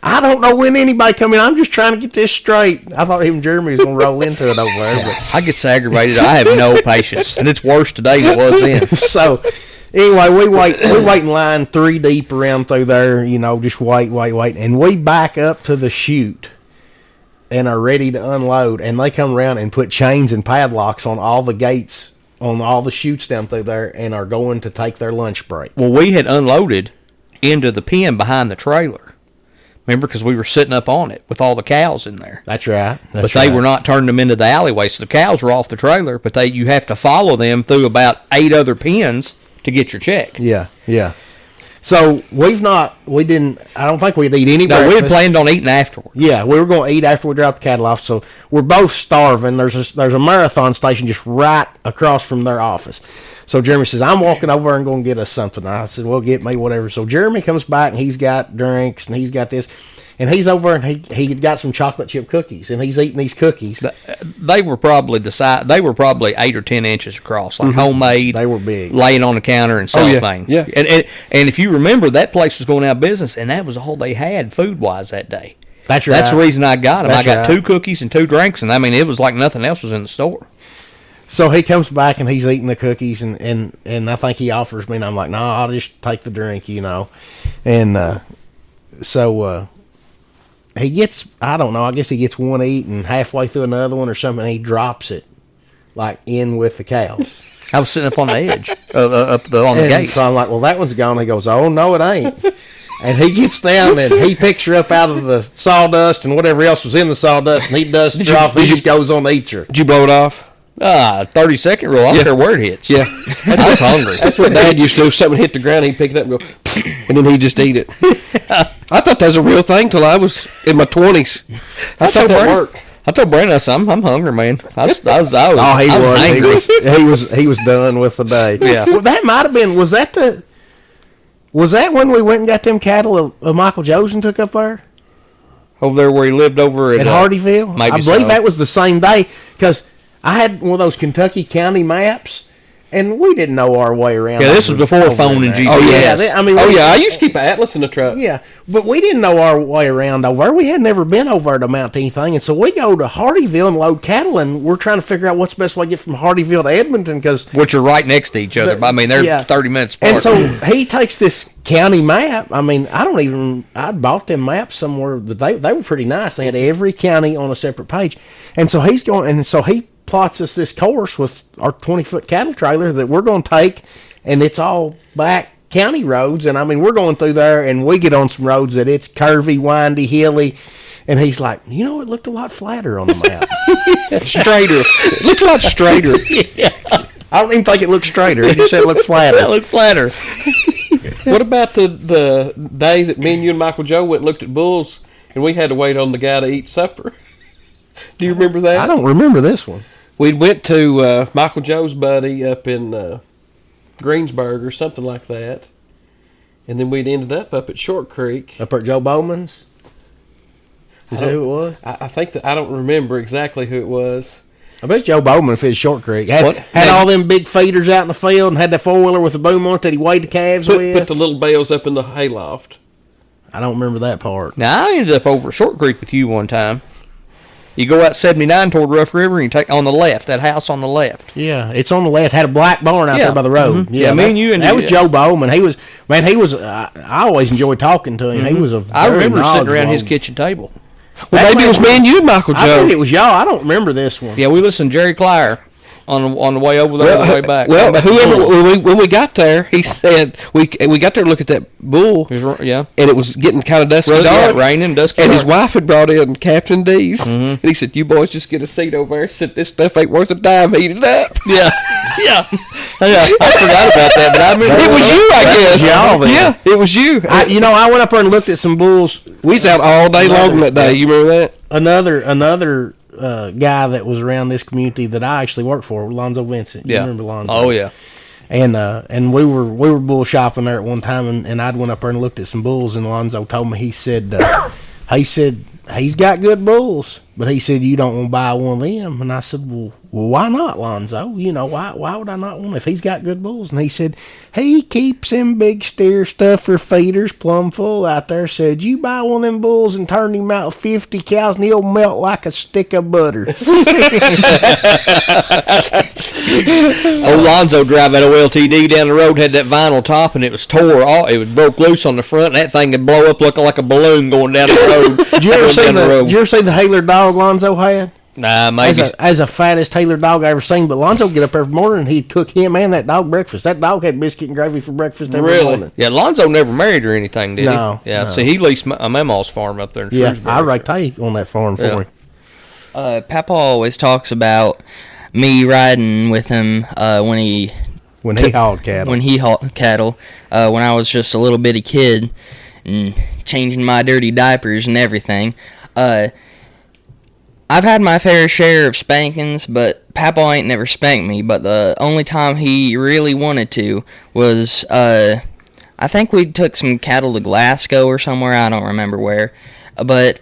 I don't know when anybody come in. I'm just trying to get this straight. I thought even Jeremy was going to roll into it over there. But I get so aggravated. I have no patience. And it's worse today than it was then. So, anyway, we wait in line 3 deep around through there, you know, just wait. And we back up to the chute and are ready to unload. And they come around and put chains and padlocks on all the gates, on all the chutes down through there, and are going to take their lunch break. Well, we had unloaded into the pen behind the trailer. Remember, because we were sitting up on it with all the cows in there. That's right. But they were not turning them into the alleyway, so the cows were off the trailer, but you have to follow them through about 8 other pens to get your check. Yeah. So we didn't. I don't think we'd eat any. No, we breakfast. had planned on eating afterwards. Yeah, we were going to eat after we dropped the cattle off. So we're both starving. There's a marathon station just right across from their office. So Jeremy says, I'm walking over and going to get us something. I said, well, get me whatever. So Jeremy comes back and he's got drinks and he's got this. And he's over and he got some chocolate chip cookies and he's eating these cookies. They were probably the size. They were probably 8 or 10 inches across, like homemade. They were big, laying on the counter and cellophane. Yeah. And if you remember, that place was going out of business, and that was all they had food wise that day. That's right. That's the reason I got them. That's I got right. 2 cookies and 2 drinks, and I mean it was like nothing else was in the store. So he comes back and he's eating the cookies and I think he offers me and I'm like, no, I'll just take the drink, And so he gets, I don't know, I guess he gets one eat and halfway through another one or something, and he drops it like in with the cows. I was sitting up on the edge, on the gate. So I'm like, well, that one's gone. He goes, oh, no, it ain't. And he gets down and he picks her up out of the sawdust and whatever else was in the sawdust, and he dusts her off. He just goes on and eats her. Did you blow it off? 30-second rule. I don't care where it hits. Yeah. I was hungry. That's what Dad used to do. If something hit the ground, he'd pick it up and go, and then he'd just eat it. I thought that was a real thing till I was in my 20s. I thought that worked. I told Brandon, I said, I'm hungry, man. I was Oh, he angry. he was done with the day. Yeah. Well, that might have been. Was that when we went and got them cattle Michael Josen took up there Over there where he lived over at Hardyville? Maybe I believe so. that was the same day because I had one of those Kentucky County maps. And we didn't know our way around. Yeah, this was before phone and GPS. Oh, yeah. I I used to keep an atlas in the truck. Yeah, but we didn't know our way around over there. We had never been over there to mount anything. And so we go to Hardyville and load cattle, and we're trying to figure out what's the best way to get from Hardyville to Edmonton. Which are right next to each other. I mean, they're 30 minutes apart. And so he takes this county map. I mean, I'd bought them maps somewhere. That they were pretty nice. They had every county on a separate page. And so he's going, and so he plots us this course with our 20-foot cattle trailer that we're going to take, and it's all back county roads. And I mean, we're going through there, and we get on some roads that it's curvy, windy, hilly. And he's like, it looked a lot flatter on the map. Straighter. It looked a lot straighter. Yeah. I don't even think it looked straighter. He just said it looked flatter. It looked flatter. What about the day that me and you and Michael Joe went and looked at bulls, and we had to wait on the guy to eat supper? Do you remember that? I don't remember this one. We went to Michael Joe's buddy up in Greensburg or something like that, and then we'd ended up at Short Creek. Up at Joe Bowman's? Is that who it was? I think that I don't remember exactly who it was. I bet Joe Bowman if it's Short Creek. Had all them big feeders out in the field and had that four-wheeler with the boom on it that he weighed the calves with. Put the little bales up in the hayloft. I don't remember that part. Now, I ended up over at Short Creek with you one time. You go out 79 toward Rough River, and you take on the left, that house on the left. Yeah, it's on the left. Had a black barn out there by the road. Mm-hmm. Yeah, me and you. That was Joe Bowman. He was, I always enjoyed talking to him. Mm-hmm. He was I remember sitting around his kitchen table. Well, maybe it was me and you, Michael Joe. I think it was y'all. I don't remember this one. Yeah, we listened to Jerry Clyer on the way over there, on the way back. Well, when we got there, he said we got there to look at that bull. Yeah, and it was getting kind of dusky dark, raining, dusky. And his wife had brought in Captain D's, and he said, "You boys just get a seat over there." Said this stuff ain't worth a dime. Heat it up. Yeah, yeah. I forgot about that, but I remember it was you. I guess. Y'all then. Yeah, it was you. I went up there and looked at some bulls. We was out all day long that day. You remember that? Another guy that was around this community that I actually worked for, Lonzo Vincent. You remember Lonzo? Oh yeah. And we were bull shopping there at one time, and I'd went up there and looked at some bulls, and Lonzo told me, he said he's got good bulls, but he said you don't want to buy one of them. And I said, well, why not, Lonzo? Why would I not want if he's got good bulls? And he said he keeps them big steer stuffer feeders plumb full out there. Said you buy one of them bulls and turn him out 50 cows, and he'll melt like a stick of butter. Old Lonzo drive that OLTD down the road, had that vinyl top, and it was it was broke loose on the front, and that thing would blow up looking like a balloon going down the road. Did you ever see the Haler dog Lonzo had? Nah, maybe. As a fattest Taylor dog I ever seen. But Lonzo would get up every morning and he'd cook him and that dog breakfast. That dog had biscuit and gravy for breakfast every morning. Yeah, Lonzo never married or anything, did he? No. Yeah, so he leased a Mamaw's farm up there in Shrewsbury. Yeah, I take on that farm for him. Papa always talks about me riding with him when he When he hauled cattle. When he hauled cattle, when I was just a little bitty kid and changing my dirty diapers and everything. I've had my fair share of spankings, but Papa ain't never spanked me. But the only time he really wanted to was, I think we took some cattle to Glasgow or somewhere. I don't remember where. But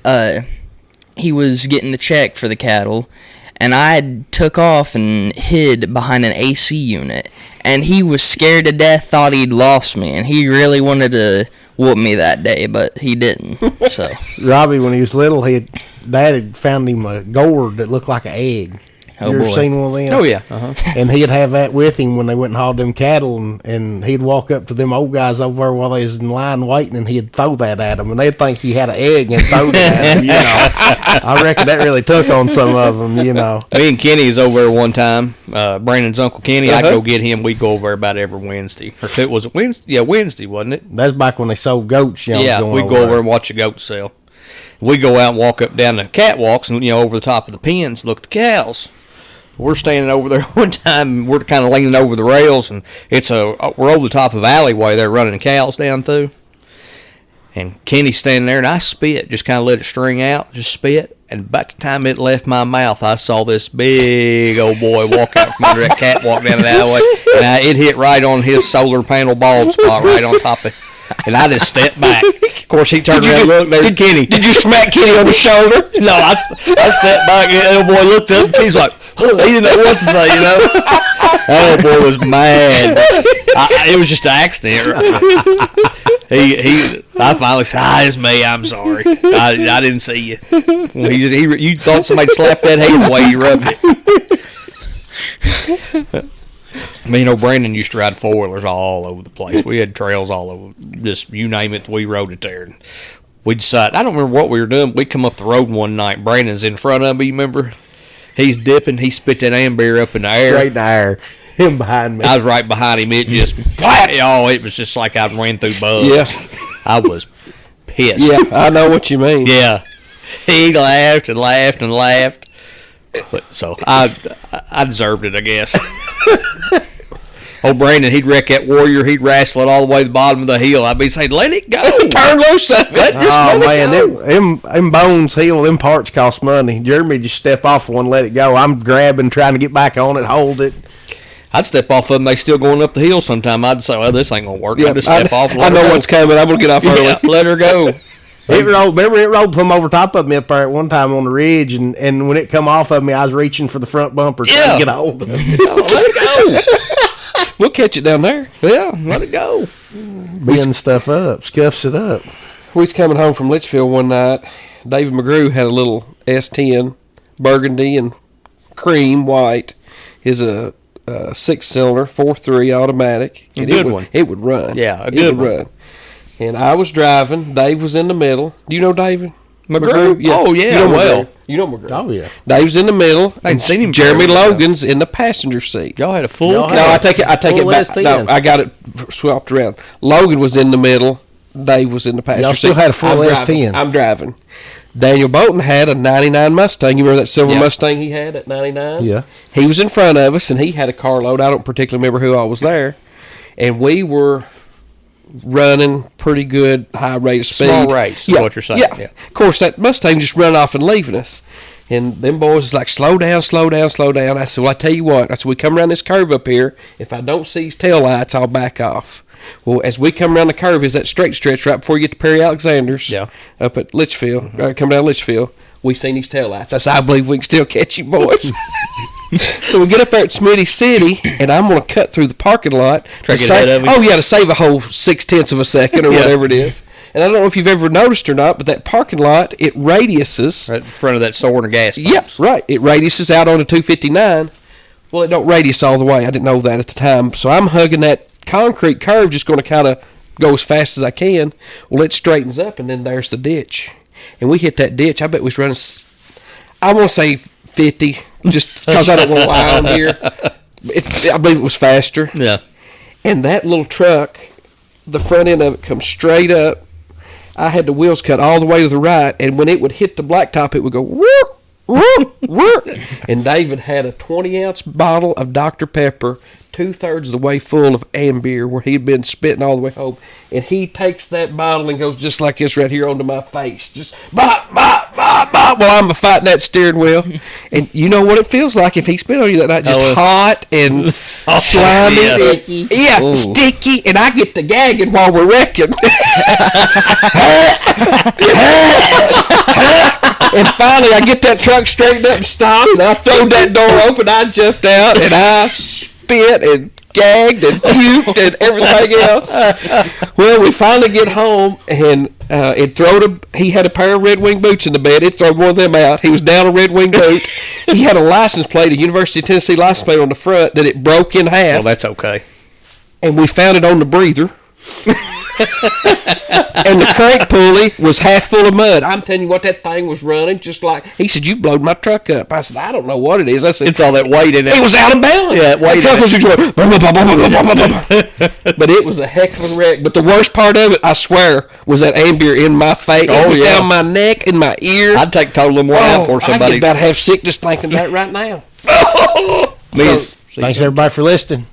he was getting the check for the cattle, and I took off and hid behind an AC unit. And he was scared to death, thought he'd lost me, and he really wanted to whoop me that day, but he didn't. So Robbie, when he was little, Dad had found him a gourd that looked like an egg. Oh, you ever boy. seen one of them? Oh, yeah. Uh-huh. And he'd have that with him when they went and hauled them cattle, and he'd walk up to them old guys over there while they was in line waiting, and he'd throw that at them, and they'd think he had an egg and throw it at them, I reckon that really took on some of them, Me and Kenny was over there one time. Brandon's Uncle Kenny, I'd go get him. We'd go over there about every Wednesday. Or was it Wednesday? Yeah, Wednesday, wasn't it? That's back when they sold goats, Yeah, we'd go over and watch the goats sell. We'd go out and walk up down the catwalks and, over the top of the pens, look at the cows. We're standing over there one time, and we're kind of leaning over the rails, and we're over the top of an alleyway there running the cows down through. And Kenny's standing there, and I spit, just kind of let it string out, just spit. And about the time it left my mouth, I saw this big old boy walk out from under that catwalk down the alleyway, and it hit right on his solar panel bald spot right on top of it. And I just stepped back. Of course, he turned around and looked. There's Kenny. Did you smack Kenny on the shoulder? No, I stepped back. The old boy looked up. He's like, he didn't know what to say, That old boy was mad. It was just an accident. I finally said, it's me. I'm sorry. I didn't see you. Well, you thought somebody slapped that head the way you rubbed it. Brandon used to ride four-wheelers all over the place. We had trails all over. Just, you name it, we rode it there. And we decided, I don't remember what we were doing. We come up the road one night. Brandon's in front of me, you remember? He's dipping. He spit that amber up in the air. Straight in the air. Him behind me. I was right behind him. It just, it was just like I ran through bugs. Yeah. I was pissed. Yeah, I know what you mean. Yeah. He laughed and laughed and laughed. But, so I deserved it, I guess. Old Brandon, he'd wreck that Warrior. He'd wrestle it all the way to the bottom of the hill. I'd be saying, let it go. Turn loose of it. Them bones heal, them parts cost money. Jeremy just step off one, let it go. I'm grabbing, trying to get back on it, hold it. I'd step off of them. They still going up the hill sometime. I'd say, well, this ain't going to work. Yeah, I'd just step off. I know what's coming. I'm going to get off early. Yeah, let her go. It rolled from over top of me up there at one time on the ridge, and when it come off of me, I was reaching for the front bumper trying to get a hold of it. Let it go. We'll catch it down there. Yeah, let it go. Bends stuff up, scuffs it up. We was coming home from Litchfield one night. David McGrew had a little S10, burgundy and cream white. Is a 6-cylinder, 4.3 automatic. A good one. It would run. Yeah, a good one. Run. And I was driving. Dave was in the middle. Do you know David McGrew? Yeah. Oh, yeah, you know well. McGrew. You know McGrew. Oh, yeah. Dave's in the middle. I ain't seen him. Jeremy Logan's in the passenger seat. Y'all had a full. Y'all No, had I take it back. S10. No, I got it swapped around. Logan was in the middle. Dave was in the passenger Y'all seat. still had a full S10. I'm driving. Daniel Bolton had a 99 Mustang. You remember that silver Mustang he had at 99? Yeah. He was in front of us, and he had a carload. I don't particularly remember who all was there. And we were running pretty good, high rate of speed. Small race is what you're saying. Yeah. Of course, that Mustang just run off and leaving us. And them boys was like, slow down, slow down, slow down. I said, well, I tell you what. I said, we come around this curve up here. If I don't see his tail lights, I'll back off. Well, as we come around the curve, is that straight stretch right before you get to Perry Alexander's up at Litchfield, come down Litchfield, we seen his tail lights. I said, I believe we can still catch you, boys. So we get up there at Smitty City, and I'm going to cut through the parking lot. To save a whole 0.6 of a second or whatever it is. And I don't know if you've ever noticed or not, but that parking lot, it radiuses. Right in front of that store and gas pumps. Yep, right. It radiuses out onto 259. Well, it don't radius all the way. I didn't know that at the time. So I'm hugging that concrete curve, just going to kind of go as fast as I can. Well, it straightens up, and then there's the ditch. And we hit that ditch. I bet we was running, I want to say 50, just because I don't want to lie on here. I believe it was faster. Yeah. And that little truck, the front end of it comes straight up. I had the wheels cut all the way to the right, and when it would hit the blacktop, it would go whoop, And David had a 20-ounce bottle of Dr. Pepper, 2/3 of the way full of Ambeer, where he'd been spitting all the way home. And he takes that bottle and goes just like this right here onto my face. Just bop, bop, bop, bop, while I'm fighting that steering wheel. And you know what it feels like if he spit on you that night? Just hot and slimy. Sticky. Yeah, sticky. And I get to gagging while we're wrecking. And finally, I get that truck straightened up and stopped, and I throw that door open. I jumped out, and I spit and gagged and puked and everything else. Well, we finally get home, and he had a pair of Red Wing boots in the bed. It threw one of them out. He was down a Red Wing boot. He had a license plate, a University of Tennessee license plate on the front that it broke in half. Well, that's okay. And we found it on the breather. And the crank pulley was half full of mud. I'm telling you what, that thing was running just like... He said, "You blowed my truck up." I said, "I don't know what it is." I said, It's all that weight in it. It was out of balance. Yeah, weight That truck in was just going... But it was a heckling wreck. But the worst part of it, I swear, was that Ambeer in my face. Oh, it was yeah. down my neck, in my ear. I'd take total and one out for I somebody. get about half sick just thinking that right now. Thanks, everybody, for listening.